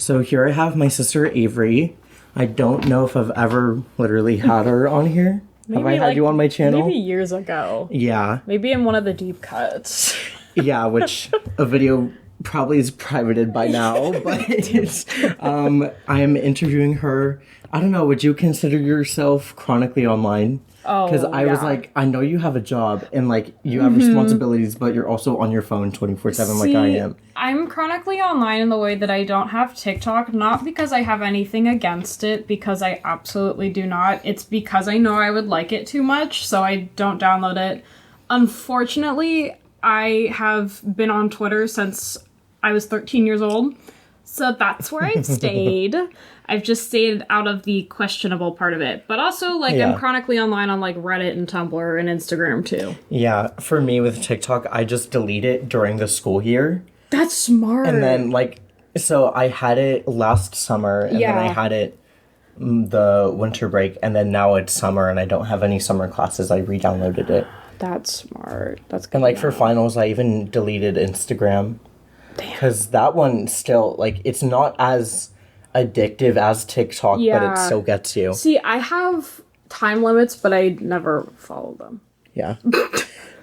So here I have my sister Avery. I don't know if I've ever literally had her on here. Maybe, have I had you on my channel? Maybe years ago. Yeah. Maybe in one of the deep cuts. Yeah, which a video probably is privated by now, but I'm interviewing her. I don't know, would you consider yourself chronically online? Because I was like, I know you have a job and like you have responsibilities, but you're also on your phone 24/7 like I am. I'm chronically online in the way that I don't have TikTok, not because I have anything against it, because I absolutely do not. It's because I know I would like it too much, so I don't download it. Unfortunately, I have been on Twitter since I was 13 years old, so that's where I've stayed. I've just stayed out of the questionable part of it. But also, like, I'm chronically online on, like, Reddit and Tumblr and Instagram, too. Yeah, for me with TikTok, I just delete it during the school year. That's smart. And then, like, so I had it last summer, and then I had it the winter break, and then now it's summer, and I don't have any summer classes. I re-downloaded it. That's smart. That's good. And, like, for finals, I even deleted Instagram. Damn. Because that one still, like, it's not as addictive as TikTok, but it still gets you. See, I have time limits, but I never follow them. Yeah.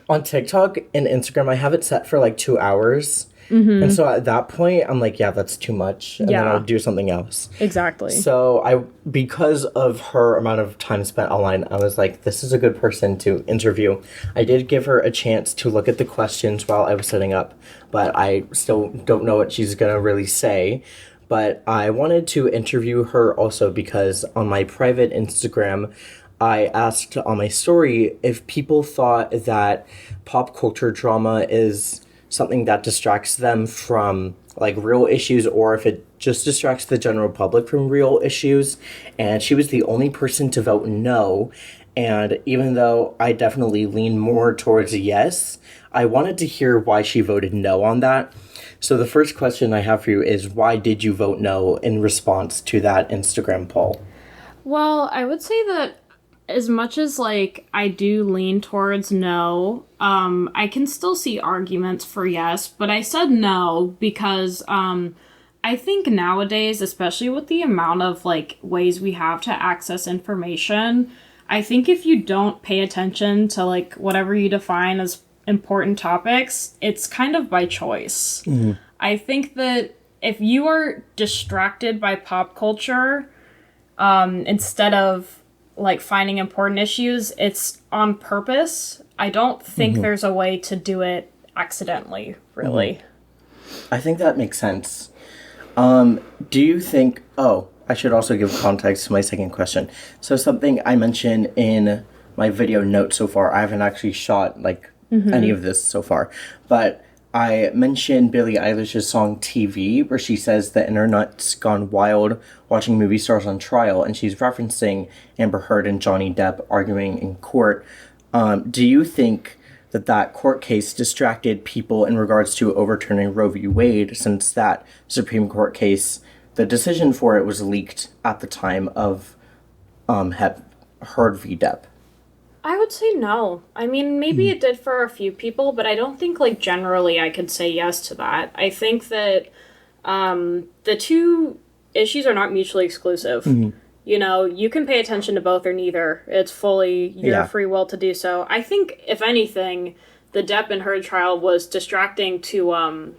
On TikTok and Instagram, I have it set for like 2 hours. And so at that point, I'm like, yeah, that's too much. And then I'll do something else. Exactly. So because of her amount of time spent online, I was like, this is a good person to interview. I did give her a chance to look at the questions while I was setting up, but I still don't know what she's going to really say. But I wanted to interview her also because on my private Instagram, I asked on my story if people thought that pop culture drama is something that distracts them from like real issues or if it just distracts the general public from real issues. And she was the only person to vote no. And even though I definitely lean more towards yes, I wanted to hear why she voted no on that. So the first question I have for you is, why did you vote no in response to that Instagram poll? Well, I would say that as much as, like, I do lean towards no, I can still see arguments for yes, but I said no because I think nowadays, especially with the amount of, like, ways we have to access information, I think if you don't pay attention to, like, whatever you define as important topics, it's kind of by choice. I think that if you are distracted by pop culture, instead of like finding important issues, it's on purpose. I don't think there's a way to do it accidentally, really. I think that makes sense. Do you think, I should also give context to my second question. So something I mentioned in my video note so far, I haven't actually shot like any of this so far, but I mentioned Billie Eilish's song TV, where she says the internet's gone wild watching movie stars on trial, and she's referencing Amber Heard and Johnny Depp arguing in court. Do you think that court case distracted people in regards to overturning Roe v. Wade, since that Supreme Court case, the decision for it was leaked at the time of Heard v. Depp? I would say no. I mean, maybe it did for a few people, but I don't think, like, generally I could say yes to that. I think that the two issues are not mutually exclusive. You know, you can pay attention to both or neither. It's fully your free will to do so. I think, if anything, the Depp and Heard trial was distracting to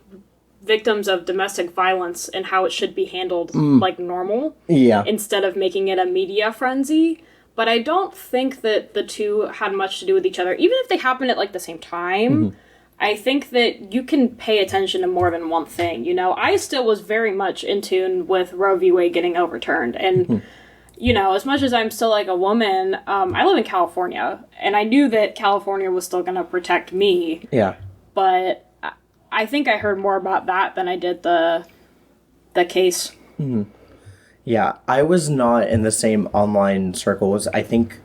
victims of domestic violence and how it should be handled like normal. Instead of making it a media frenzy. But I don't think that the two had much to do with each other. Even if they happened at, like, the same time, I think that you can pay attention to more than one thing, you know? I still was very much in tune with Roe v. Wade getting overturned. And, you know, as much as I'm still, like, a woman, I live in California. And I knew that California was still going to protect me. But I think I heard more about that than I did the case. Yeah, I was not in the same online circles. I think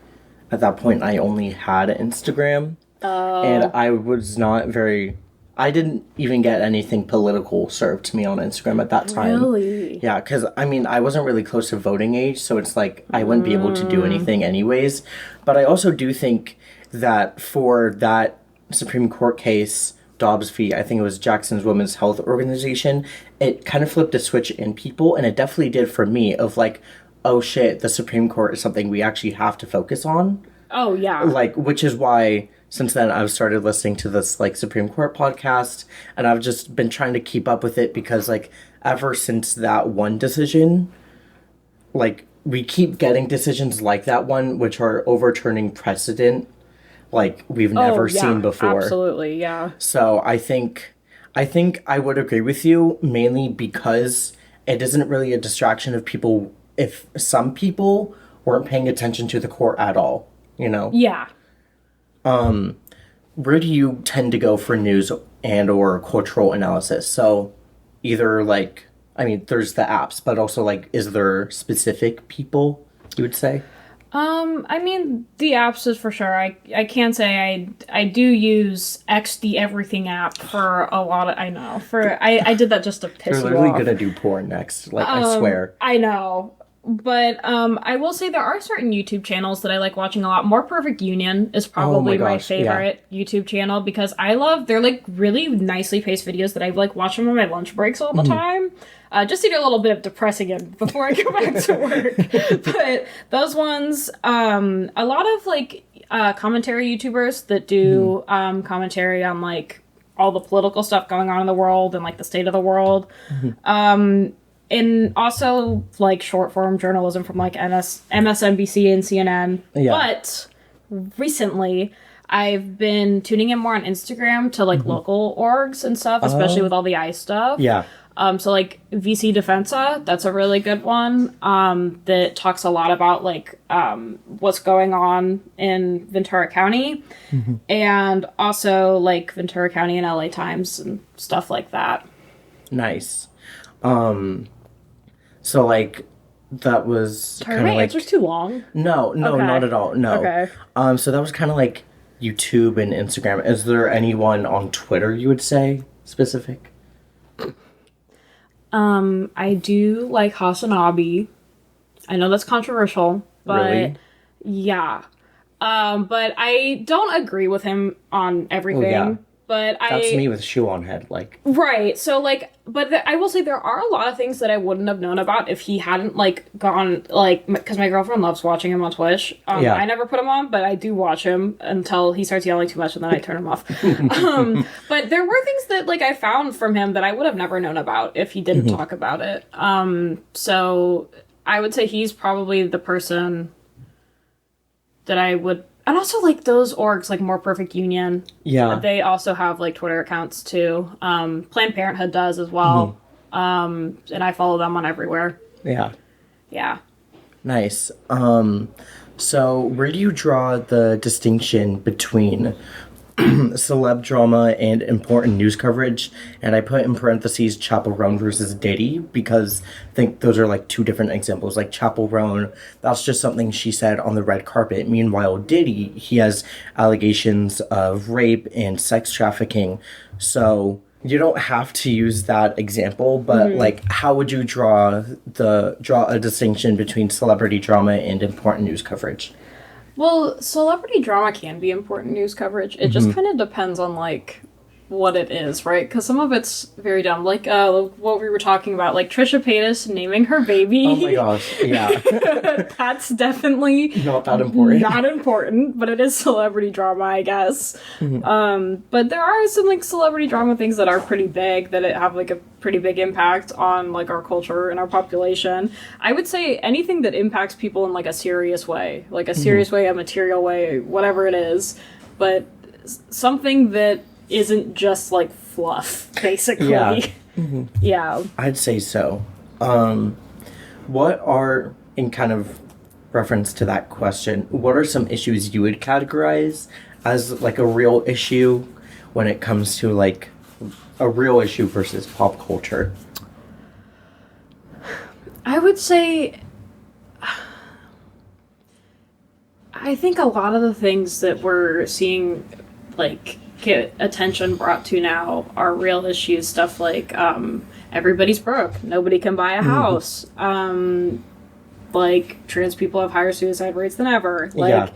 at that point I only had Instagram. And I was not I didn't even get anything political served to me on Instagram at that time. Really? Yeah, because, I mean, I wasn't really close to voting age, so it's like I wouldn't be able to do anything anyways. But I also do think that for that Supreme Court case, Dobbs v. I think it was Jackson's Women's Health Organization, it kind of flipped a switch in people, and it definitely did for me, of like, oh shit, the Supreme Court is something we actually have to focus on. Oh, yeah. Like, which is why since then I've started listening to this like Supreme Court podcast, and I've just been trying to keep up with it because like ever since that one decision, like we keep getting decisions like that one which are overturning precedent like we've never seen before. Absolutely, yeah. So I think I would agree with you, mainly because it isn't really a distraction of people if some people weren't paying attention to the court at all, you know? Yeah. Where do you tend to go for news and or cultural analysis? So either like, I mean, there's the apps, but also like, is there specific people you would say? I mean, the apps is for sure. I can say I do use the Everything app for a lot of, I did that just to piss you off. You're literally gonna do porn next, like, I swear. I know. But I will say there are certain YouTube channels that I like watching a lot. More Perfect Union is probably my favorite YouTube channel because they're like really nicely paced videos that I like watch them on my lunch breaks all the time. Just to do a little bit of depressing in before I go back to work. But those ones, a lot of like commentary YouTubers that do commentary on like all the political stuff going on in the world and like the state of the world. And also, like, short-form journalism from, like, MSNBC and CNN. Yeah. But recently, I've been tuning in more on Instagram to, like, local orgs and stuff, especially with all the ICE stuff. Yeah. So, like, VC Defensa, that's a really good one that talks a lot about, like, what's going on in Ventura County. And also, like, Ventura County and LA Times and stuff like that. Nice. So, like, that was kind of like... answer's too long? No, okay. Not at all. No. Okay. So that was kind of like YouTube and Instagram. Is there anyone on Twitter you would say specific? I do like Hasanabi. I know that's controversial, but... Really? Yeah. But I don't agree with him on everything. Oh, yeah. But that's me with shoe on head, like. Right, so, like, but I will say there are a lot of things that I wouldn't have known about if he hadn't, like, gone, like, because my girlfriend loves watching him on Twitch. I never put him on, but I do watch him until he starts yelling too much, and then I turn him off. But there were things that, like, I found from him that I would have never known about if he didn't talk about it. So I would say he's probably the person that I would... And also, like, those orgs, like, More Perfect Union. Yeah. They also have, like, Twitter accounts, too. Planned Parenthood does as well. And I follow them on everywhere. Yeah. Yeah. Nice. So, where do you draw the distinction between celeb drama and important news coverage? And I put in parentheses Chappell Roan versus Diddy because I think those are like two different examples. Like Chappell Roan, that's just something she said on the red carpet. Meanwhile, Diddy, he has allegations of rape and sex trafficking. So you don't have to use that example, but like, how would you draw a distinction between celebrity drama and important news coverage? Well, celebrity drama can be important news coverage. It just kind of depends on, like, what it is, right? Because some of it's very dumb. Like, what we were talking about, like, Trisha Paytas naming her baby. Oh my gosh, yeah. That's definitely... Not that important. Not important, but it is celebrity drama, I guess. But there are some, like, celebrity drama things that are pretty big, that have, like, a pretty big impact on, like, our culture and our population. I would say anything that impacts people in, like, a serious way. Like, a serious way, a material way, whatever it is. But something that isn't just, like, fluff, basically. Yeah. Yeah. I'd say so. What are, in kind of reference to that question, what are some issues you would categorize as, like, a real issue when it comes to, like, a real issue versus pop culture? I would say... I think a lot of the things that we're seeing, like, get attention brought to now are real issues. Stuff like everybody's broke, nobody can buy a house, like trans people have higher suicide rates than ever, like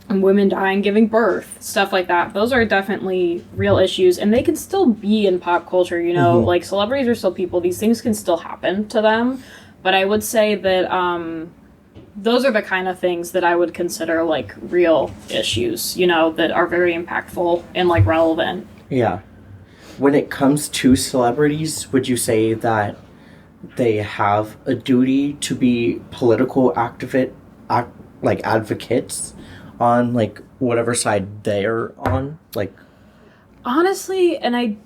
and women dying giving birth, stuff like that. Those are definitely real issues, and they can still be in pop culture, you know? Like, celebrities are still people. These things can still happen to them. But I would say that those are the kind of things that I would consider, like, real issues, you know, that are very impactful and, like, relevant. Yeah. When it comes to celebrities, would you say that they have a duty to be political advocates on, like, whatever side they're on? Like, honestly, and I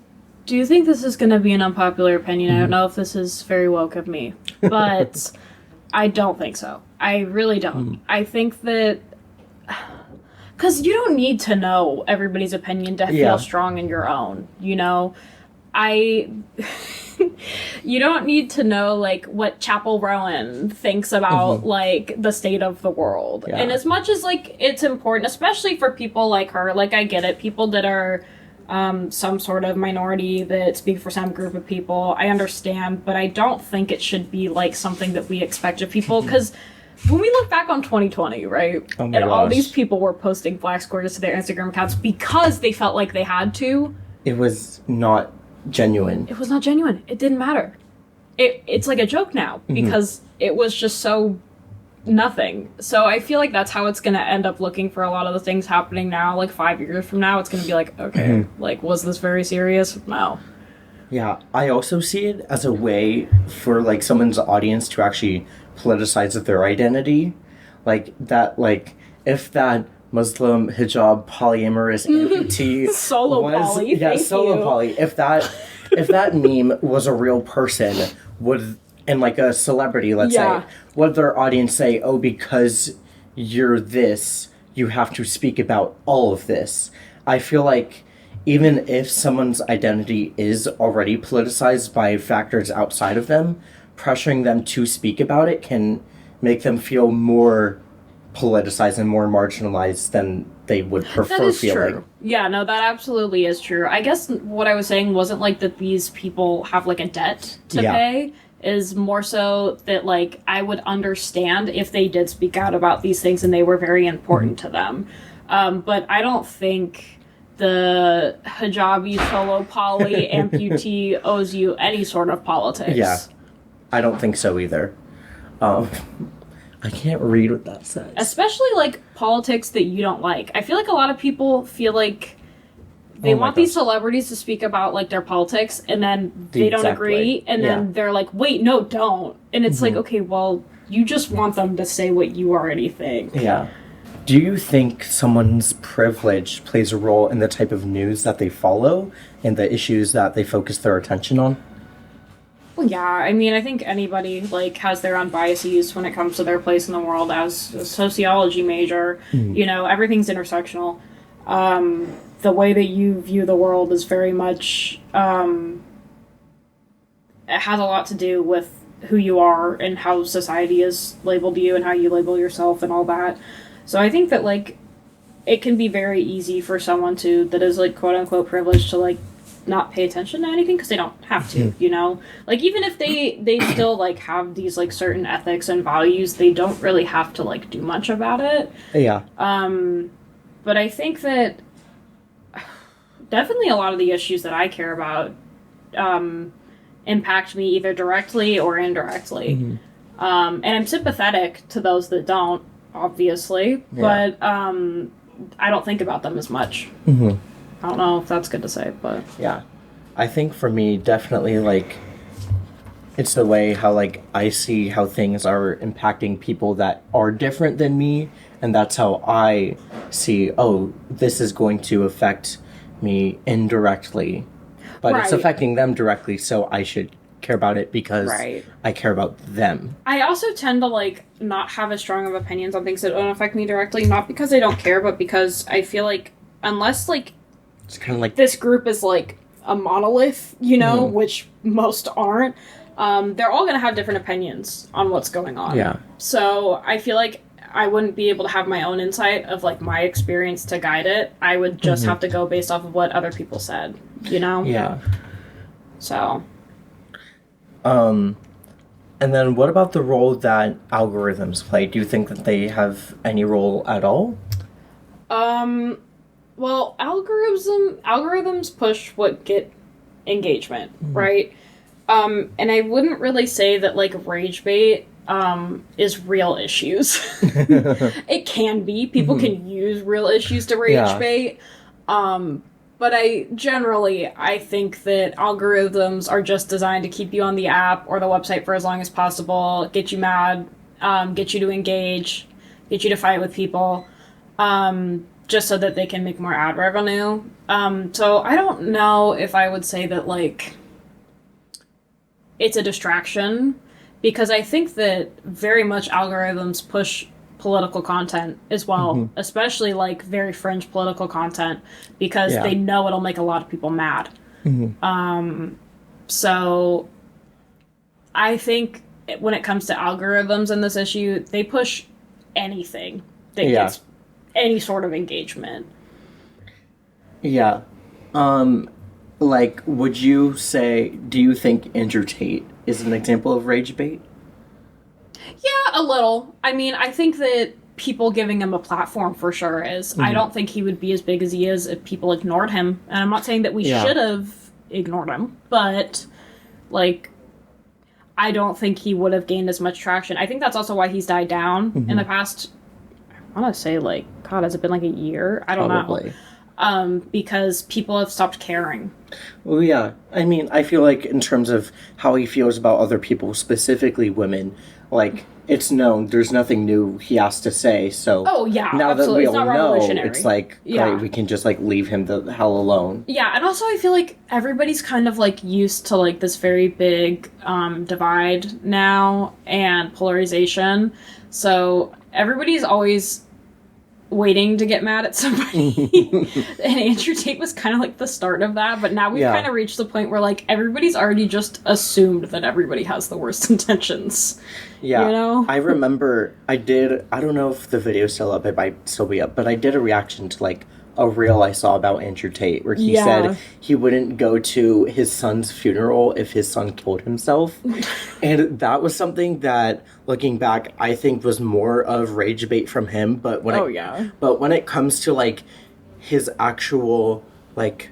do think this is going to be an unpopular opinion. I don't know if this is very woke of me, but I don't think so. I really don't. I think that... Because you don't need to know everybody's opinion to feel strong in your own, you know? You don't need to know, like, what Chapel Rowan thinks about, like, the state of the world. Yeah. And as much as, like, it's important, especially for people like her, like, I get it, people that are some sort of minority that speak for some group of people, I understand, but I don't think it should be, like, something that we expect of people, because when we look back on 2020, right, and all these people were posting black squares to their Instagram accounts because they felt like they had to. It was not genuine. It was not genuine. It didn't matter. It's like a joke now because it was just so nothing. So I feel like that's how it's going to end up looking for a lot of the things happening now. Like 5 years from now, it's going to be like, okay, like, was this very serious? No. Yeah, I also see it as a way for, like, someone's audience to actually politicize their identity. Like, that, like, if that Muslim hijab polyamorous amputee solo poly, solo poly. If that meme was a real person, and like a celebrity, let's say, would their audience say, "Oh, because you're this, you have to speak about all of this"? I feel like even if someone's identity is already politicized by factors outside of them, pressuring them to speak about it can make them feel more politicized and more marginalized than they would prefer feeling. True. Yeah, no, that absolutely is true. I guess what I was saying wasn't like that these people have like a debt to pay, is more so that, like, I would understand if they did speak out about these things and they were very important to them. But I don't think the hijabi solo poly amputee owes you any sort of politics. Yeah, I don't think so either. I can't read what that says. Especially, like, politics that you don't like. I feel like a lot of people feel like they want these celebrities to speak about, like, their politics, and then they don't agree, and then they're like, wait, no, don't. And it's like, okay, well, you just want them to say what you already think. Yeah. Do you think someone's privilege plays a role in the type of news that they follow and the issues that they focus their attention on? Well, yeah, I mean, I think anybody, like, has their own biases when it comes to their place in the world. As a sociology major, you know, everything's intersectional. The way that you view the world is very much, it has a lot to do with who you are and how society has labeled you and how you label yourself and all that. So I think that, like, it can be very easy for someone that is, like, quote-unquote privileged to, like, not pay attention to anything because they don't have to, you know? Like, even if they still, like, have these, like, certain ethics and values, they don't really have to, like, do much about it. Yeah. But I think that definitely a lot of the issues that I care about impact me either directly or indirectly. And I'm sympathetic to those that don't, obviously, but I don't think about them as much. I don't know if that's good to say, but... Yeah. I think for me, definitely, like, it's the way how, like, I see how things are impacting people that are different than me, and that's how I see, oh, this is going to affect me indirectly. But it's affecting them directly, so I should care about it because I care about them. I also tend to, like, not have as strong of opinions on things that don't affect me directly, not because I don't care, but because I feel like unless, like, it's kind of like this group is, like, a monolith, you know, which most aren't, they're all going to have different opinions on what's going on. Yeah. So I feel like I wouldn't be able to have my own insight of, like, my experience to guide it. I would just have to go based off of what other people said, you know? Yeah. So. And then what about the role that algorithms play? Do you think that they have any role at all? Well, algorithms push what get engagement, right? And I wouldn't really say that, like, rage bait is real issues. It can be. People can use real issues to rage bait. But I think that algorithms are just designed to keep you on the app or the website for as long as possible, get you mad, get you to engage, get you to fight with people, just so that they can make more ad revenue. So I don't know if I would say that, like, it's a distraction, because I think that very much algorithms push political content as well, especially, like, very fringe political content, because they know it'll make a lot of people mad. So I think when it comes to algorithms in this issue, they push anything that gets any sort of engagement. Yeah. Like, would you say, do you think Andrew Tate is an example of rage bait? Yeah, a little. I mean, I think that people giving him a platform for sure is. I don't think he would be as big as he is if people ignored him. And I'm not saying that we should have ignored him, but, like, I don't think he would have gained as much traction. I think that's also why he's died down in the past, I want to say, like, God, has it been like a year? I don't know. Because people have stopped caring. Well, yeah. I mean, I feel like in terms of how he feels about other people, specifically women, like, it's known. There's nothing new he has to say, so... Oh, yeah, now absolutely. that we all know, it's like, yeah. right, we can just, like, leave him the hell alone. Yeah, and also I feel like everybody's kind of, like, used to, like, this very big divide now and polarization, so everybody's always waiting to get mad at somebody. And Andrew Tate was kind of like the start of that, but now we've kind of reached the point where, like, everybody's already just assumed that everybody has the worst intentions. Yeah. You know? I remember I don't know if the video's still up, it might still be up, but I did a reaction to, like, a reel I saw about Andrew Tate where he said he wouldn't go to his son's funeral if his son killed himself. And that was something that, looking back, I think was more of rage bait from him. But when it comes to, like, his actual, like,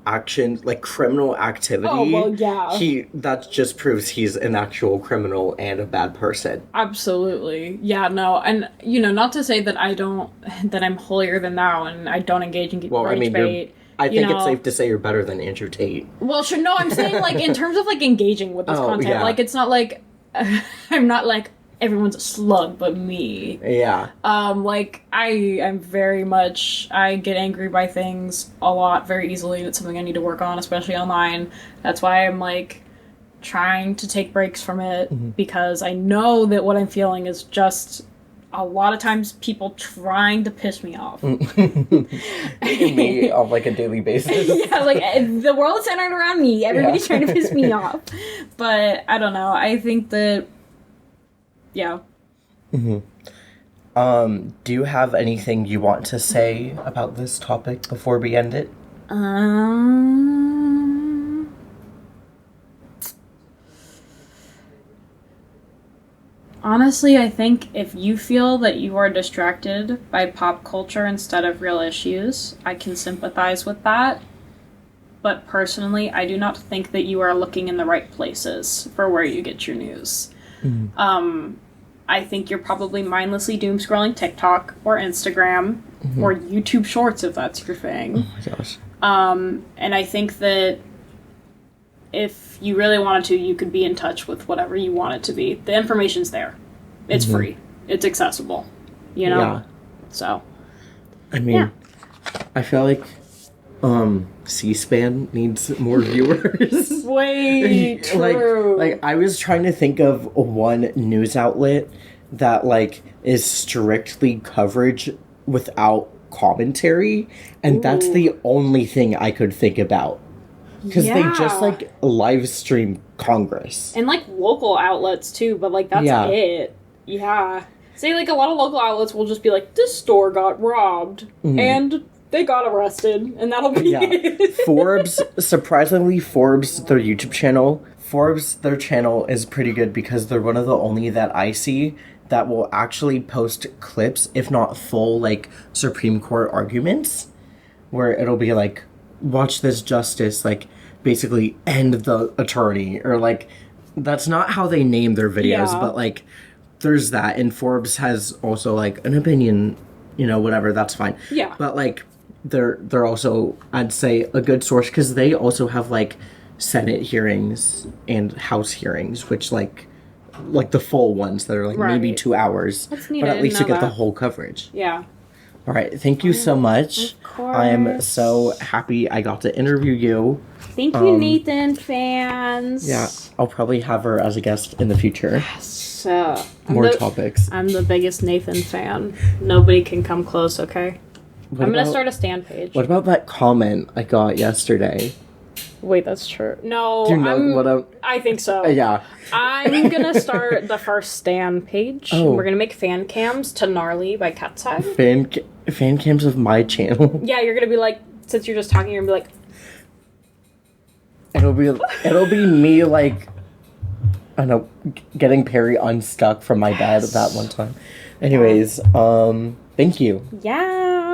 action, like, criminal activity, that just proves he's an actual criminal and a bad person. Absolutely. Yeah, no, and, you know, not to say that that I'm holier than thou and I don't engage in rage bait. I think it's safe to say you're better than Andrew Tate. Well, sure, no, I'm saying, like, in terms of, like, engaging with this content, like, it's not like, I'm not like, everyone's a slug but me. Yeah. Like, I'm very much, I get angry by things a lot very easily, and it's something I need to work on, especially online. That's why I'm, like, trying to take breaks from it, because I know that what I'm feeling is just a lot of times people trying to piss me off. Me on, like, a daily basis. Yeah, like, the world is centered around me. Everybody's trying to piss me off. But, I don't know. I think that, yeah. Do you have anything you want to say about this topic before we end it? Honestly, I think if you feel that you are distracted by pop culture instead of real issues, I can sympathize with that. But personally, I do not think that you are looking in the right places for where you get your news. I think you're probably mindlessly doom scrolling TikTok or Instagram or YouTube Shorts if that's your thing. Oh my gosh. And I think that if you really wanted to, you could be in touch with whatever you want it to be. The information's there. It's free. It's accessible. You know? Yeah. So. I mean, I feel like C-SPAN needs more viewers. Way true. Like, I was trying to think of one news outlet that, like, is strictly coverage without commentary, and that's the only thing I could think about. Because they just, like, live stream Congress. And, like, local outlets, too, but, like, that's it. Yeah. Say, like, a lot of local outlets will just be like, this store got robbed, and they got arrested, and that'll be it. Forbes, their YouTube channel Forbes, their channel is pretty good because they're one of the only that I see that will actually post clips, if not full, like, Supreme Court arguments, where it'll be like, watch this justice, like, basically end the attorney, or, like, that's not how they name their videos, Yeah. but, like, there's that, and Forbes has also, like, an opinion, you know, whatever, that's fine. Yeah. But, like, they're also, I'd say, a good source, because they also have, like, Senate hearings and House hearings, which, like the full ones that are, like, maybe Right. 2 hours. That's neat. But I at didn't least you know get the that. whole coverage. Yeah. All right, thank you so much. Of I am course. so happy I got to interview you. Thank you, Nathan fans. Yeah, I'll probably have her as a guest in the future. So, More topics. I'm the biggest Nathan fan. Nobody can come close, okay? What I'm gonna about- start a stand page. What about that comment I got yesterday? Wait, that's true. No, Do you know what I think so. yeah. I'm gonna start the first stand page. Oh. We're gonna make fan cams to Gnarly by Cutside. Fan cams of my channel. Yeah, you're gonna be like, since you're just talking, you're gonna be like, It'll be me, like, I don't know, getting Perry unstuck from my bed that one time. Anyways, thank you. yeah.